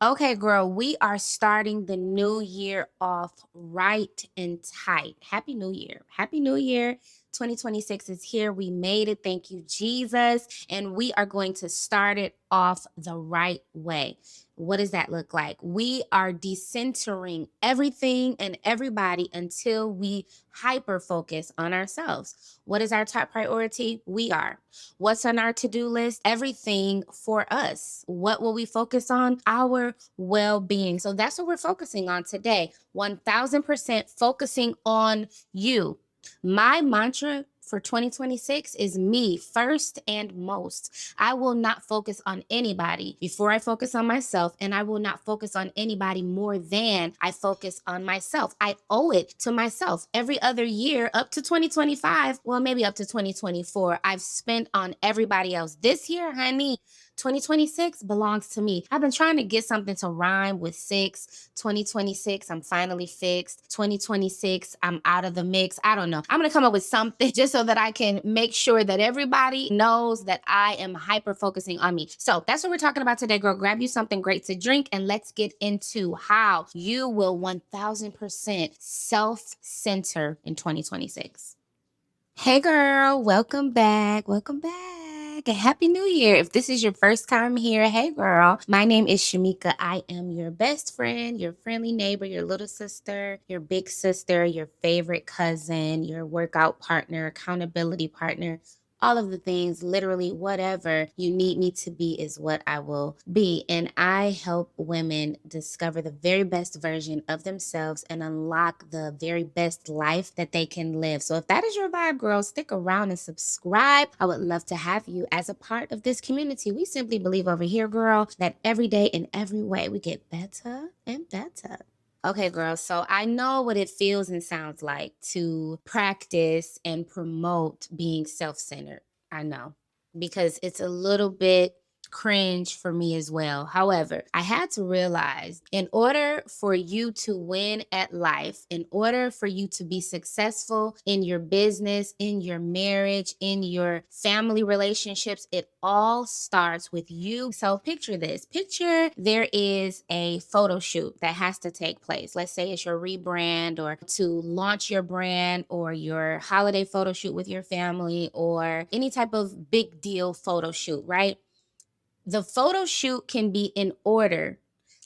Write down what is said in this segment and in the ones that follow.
Okay, girl, we are starting the new year off right and tight. Happy New Year. Happy New Year. 2026 is here. We made it. Thank you, Jesus. And we are going to start it off the right way. What does that look like? We are decentering everything and everybody until we hyper focus on ourselves. What is our top priority? We are. What's on our to do list? Everything for us. What will we focus on? Our well being. So that's what we're focusing on today. 1000% focusing on you. My mantra for 2026 is me first and most. I will not focus on anybody before I focus on myself, and I will not focus on anybody more than I focus on myself. I owe it to myself. Every other year up to 2025, well, maybe up to 2024, I've spent on everybody else. This year, honey, 2026 belongs to me. I've been trying to get something to rhyme with six. 2026, I'm finally fixed. 2026, I'm out of the mix. I don't know. I'm going to come up with something just so that I can make sure that everybody knows that I am hyper focusing on me. So that's what we're talking about today, girl. Grab you something great to drink and let's get into how you will 1000% self center in 2026. Hey girl, welcome back. Welcome back. And Happy New Year. If this is your first time here, hey girl. My name is Shamika. I am your best friend, your friendly neighbor, your little sister, your big sister, your favorite cousin, your workout partner, accountability partner, all of the things, literally whatever you need me to be is what I will be. And I help women discover the very best version of themselves and unlock the very best life that they can live. So if that is your vibe, girl, stick around and subscribe. I would love to have you as a part of this community. We simply believe over here, girl, that every day in every way we get better and better. Okay, girl. So I know what it feels and sounds like to practice and promote being self centered. I know because it's a little bit cringe for me as well. However, I had to realize in order for you to win at life, in order for you to be successful in your business, in your marriage, in your family relationships, it all starts with you. So picture this. Picture there is a photo shoot that has to take place. Let's say it's your rebrand or to launch your brand or your holiday photo shoot with your family or any type of big deal photo shoot, right? The photo shoot can be in order.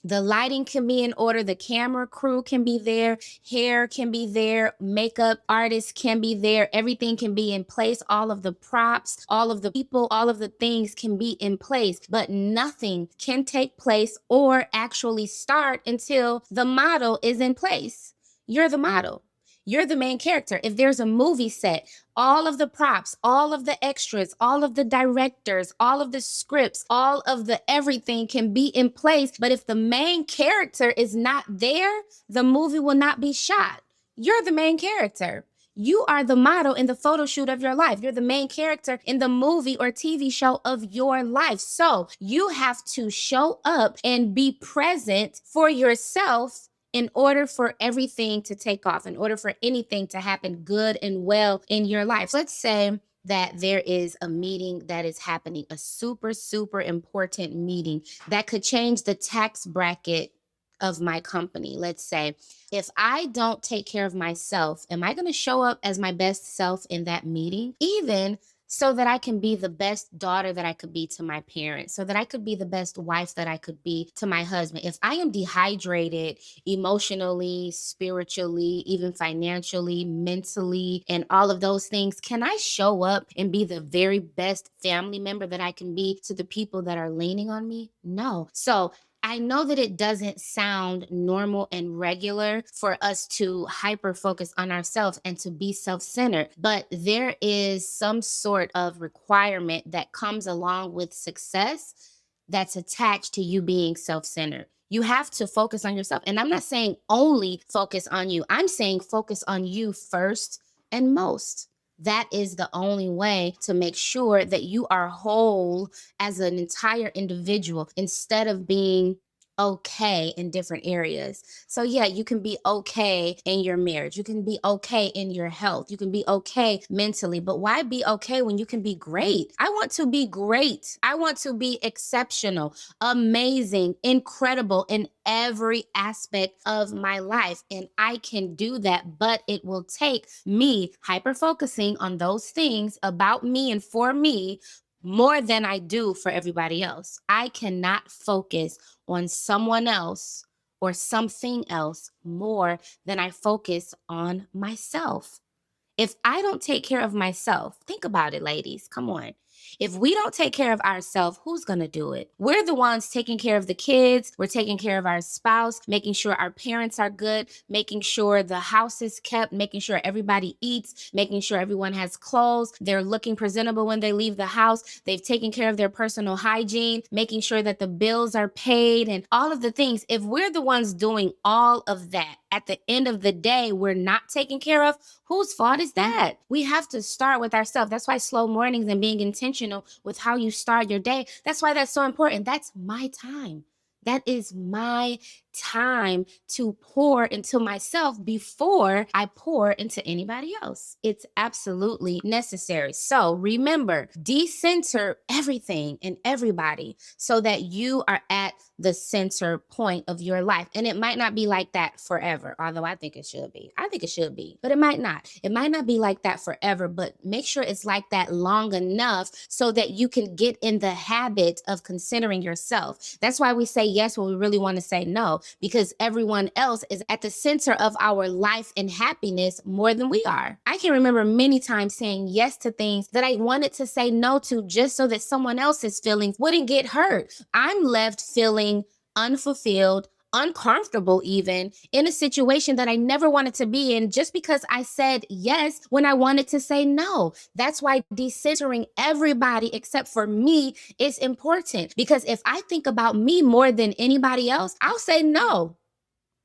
The lighting can be in order. The camera crew can be there. Hair can be there. Makeup artists can be there. Everything can be in place. All of the props, all of the people, all of the things can be in place. But nothing can take place or actually start until the model is in place. You're the model. You're the main character. If there's a movie set, all of the props, all of the extras, all of the directors, all of the scripts, all of the everything can be in place. But if the main character is not there, the movie will not be shot. You're the main character. You are the model in the photo shoot of your life. You're the main character in the movie or TV show of your life. So you have to show up and be present for yourself in order for everything to take off, in order for anything to happen good and well in your life. Let's say that there is a meeting that is happening, a super, super important meeting that could change the tax bracket of my company. Let's say, if I don't take care of myself, am I going to show up as my best self in that meeting? Even so that I can be the best daughter that I could be to my parents, so that I could be the best wife that I could be to my husband. If I am dehydrated emotionally, spiritually, even financially, mentally, and all of those things, can I show up and be the very best family member that I can be to the people that are leaning on me? No. So I know that it doesn't sound normal and regular for us to hyper focus on ourselves and to be self centered, but there is some sort of requirement that comes along with success that's attached to you being self centered. You have to focus on yourself. And I'm not saying only focus on you, I'm saying focus on you first and most. That is the only way to make sure that you are whole as an entire individual instead of being okay in different areas. So, yeah, you can be okay in your marriage. You can be okay in your health. You can be okay mentally. But why be okay when you can be great? I want to be great. I want to be exceptional, amazing, incredible in every aspect of my life. And I can do that, but it will take me hyper focusing on those things about me and for me more than I do for everybody else. I cannot focus on someone else or something else more than I focus on myself. If I don't take care of myself, think about it, ladies. Come on. If we don't take care of ourselves, who's going to do it? We're the ones taking care of the kids. We're taking care of our spouse, making sure our parents are good, making sure the house is kept, making sure everybody eats, making sure everyone has clothes. They're looking presentable when they leave the house. They've taken care of their personal hygiene, making sure that the bills are paid and all of the things. If we're the ones doing all of that, at the end of the day, we're not taking care of, whose fault is that? We have to start with ourselves. That's why slow mornings and being intentional with how you start your day, that's why that's so important. That's my time. That is my time to pour into myself before I pour into anybody else. It's absolutely necessary. So remember, decenter everything and everybody so that you are at the center point of your life. And it might not be like that forever, although I think it should be. I think it should be, but it might not. It might not be like that forever, but make sure it's like that long enough so that you can get in the habit of considering yourself. That's why we say yes when we really want to say no, because everyone else is at the center of our life and happiness more than we are. I can remember many times saying yes to things that I wanted to say no to just so that someone else's feelings wouldn't get hurt. I'm left feeling unfulfilled, uncomfortable, even in a situation that I never wanted to be in just because I said yes when I wanted to say no. That's why decentering everybody except for me is important, because if I think about me more than anybody else, I'll say no.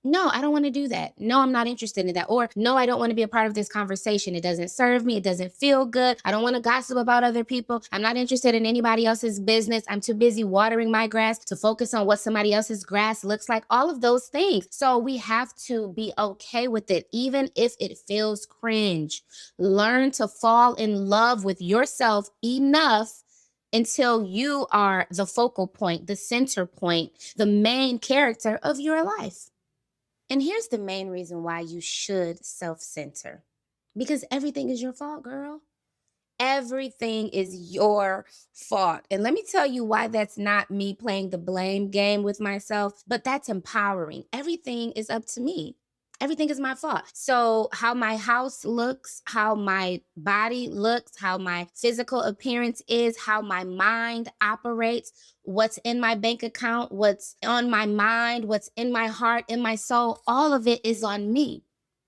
No, I don't want to do that. No, I'm not interested in that. Or no, I don't want to be a part of this conversation. It doesn't serve me. It doesn't feel good. I don't want to gossip about other people. I'm not interested in anybody else's business. I'm too busy watering my grass to focus on what somebody else's grass looks like. All of those things. So we have to be okay with it, even if it feels cringe. Learn to fall in love with yourself enough until you are the focal point, the center point, the main character of your life. And here's the main reason why you should self center, because everything is your fault, girl. Everything is your fault. And let me tell you why that's not me playing the blame game with myself, but that's empowering. Everything is up to me. Everything is my fault. So, how my house looks, how my body looks, how my physical appearance is, how my mind operates, what's in my bank account, what's on my mind, what's in my heart, in my soul, all of it is on me.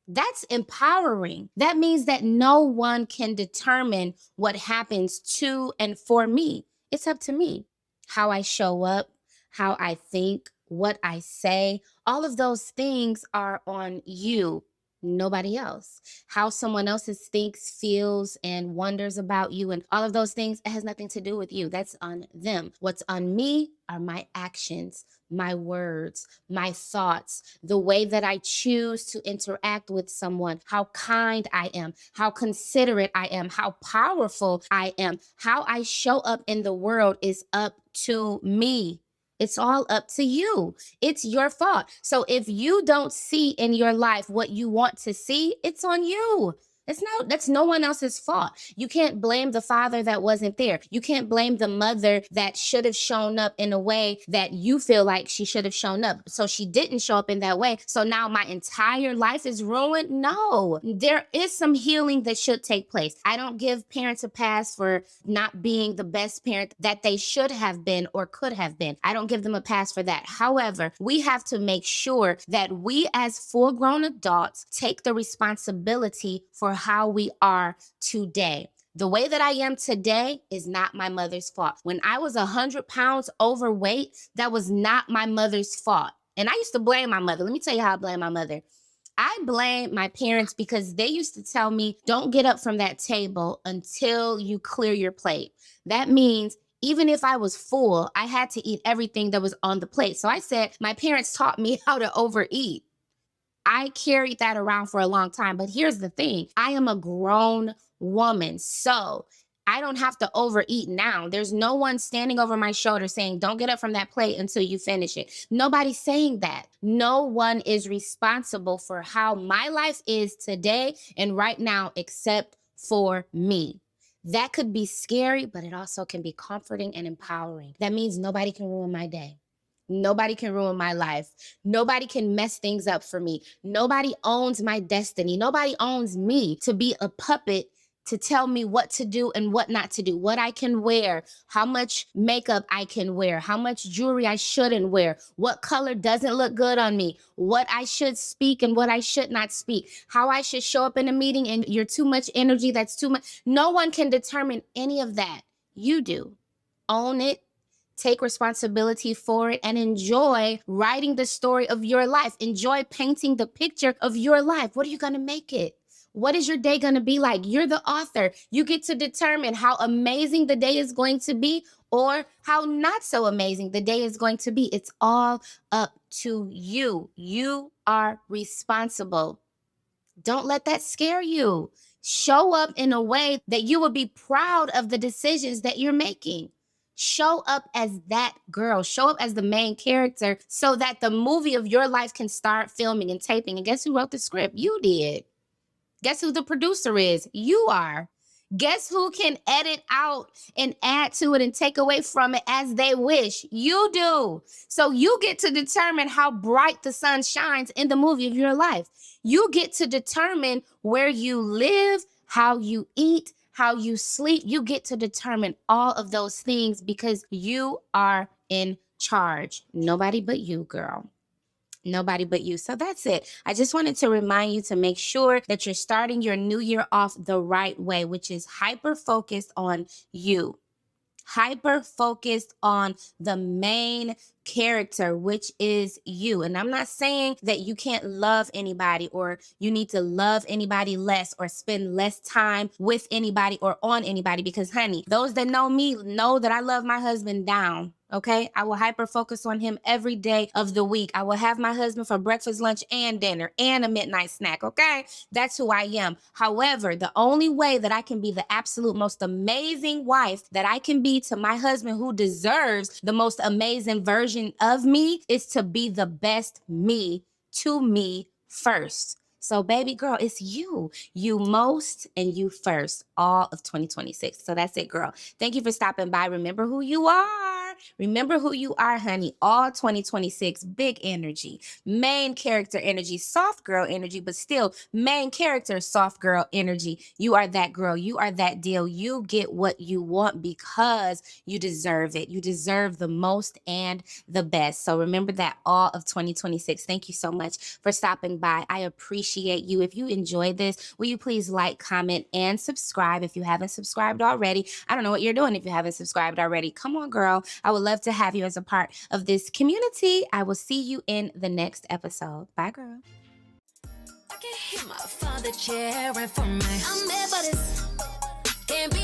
That's empowering. That means that no one can determine what happens to and for me. It's up to me. How I show up, how I think, what I say, all of those things are on you, nobody else. How someone else thinks, feels, and wonders about you, and all of those things, it has nothing to do with you. That's on them. What's on me are my actions, my words, my thoughts, the way that I choose to interact with someone, how kind I am, how considerate I am, how powerful I am, how I show up in the world is up to me. It's all up to you. It's your fault. So if you don't see in your life what you want to see, it's on you. That's no one else's fault. You can't blame the father that wasn't there. You can't blame the mother that should have shown up in a way that you feel like she should have shown up. So she didn't show up in that way. So now my entire life is ruined. No, there is some healing that should take place. I don't give parents a pass for not being the best parent that they should have been or could have been. I don't give them a pass for that. However, we have to make sure that we as full grown adults take the responsibility for how we are today. The way that I am today is not my mother's fault. When I was 100 pounds overweight, that was not my mother's fault. And I used to blame my mother. Let me tell you how I blame my mother. I blame my parents because they used to tell me, don't get up from that table until you clear your plate. That means Even if I was full, I had to eat everything that was on the plate. So I said, my parents taught me how to overeat. I carried that around for a long time. But here's the thing, I am a grown woman. So I don't have to overeat now. There's no one standing over my shoulder saying, don't get up from that plate until you finish it. Nobody's saying that. No one is responsible for how my life is today and right now except for me. That could be scary, but it also can be comforting and empowering. That means nobody can ruin my day. Nobody can ruin my life. Nobody can mess things up for me. Nobody owns my destiny. Nobody owns me to be a puppet to tell me what to do and what not to do, what I can wear, how much makeup I can wear, how much jewelry I shouldn't wear, what color doesn't look good on me, what I should speak and what I should not speak, how I should show up in a meeting and you're too much energy, that's too much. No one can determine any of that. You do. Own it. Take responsibility for it and enjoy writing the story of your life. Enjoy painting the picture of your life. What are you going to make it? What is your day going to be like? You're the author. You get to determine how amazing the day is going to be or how not so amazing the day is going to be. It's all up to you. You are responsible. Don't let that scare you. Show up in a way that you will be proud of the decisions that you're making. Show up as that girl. Show up as the main character so that the movie of your life can start filming and taping. And guess who wrote the script? You did. Guess who the producer is? You are. Guess who can edit out and add to it and take away from it as they wish? You do. So you get to determine how bright the sun shines in the movie of your life. You get to determine where you live, how you eat, how you sleep. You get to determine all of those things because you are in charge. Nobody but you, girl. Nobody but you. So that's it. I just wanted to remind you to make sure that you're starting your new year off the right way, which is hyper focused on you. Hyper focused on the main character, which is you. And I'm not saying that you can't love anybody or you need to love anybody less or spend less time with anybody or on anybody, because honey, those that know me know that I love my husband down. Okay, I will hyper focus on him every day of the week. I will have my husband for breakfast, lunch, and dinner, and a midnight snack. Okay, that's who I am. However, the only way that I can be the absolute most amazing wife that I can be to my husband, who deserves the most amazing version of me, is to be the best me to me first. So, baby girl, it's you. You most and you first, all of 2026. So that's it, girl. Thank you for stopping by. Remember who you are. Remember who you are, honey. All 2026, big energy, main character energy, soft girl energy, but still main character, soft girl energy. You are that girl. You are that deal. You get what you want because you deserve it. You deserve the most and the best. So remember that all of 2026. Thank you so much for stopping by. I appreciate you. If you enjoyed this, will you please like, comment, and subscribe if you haven't subscribed already? I don't know what you're doing if you haven't subscribed already. Come on, girl. I would love to have you as a part of this community. I will see you in the next episode. Bye, girl. I can hear my father cheering for me. I'm there for this. Can't be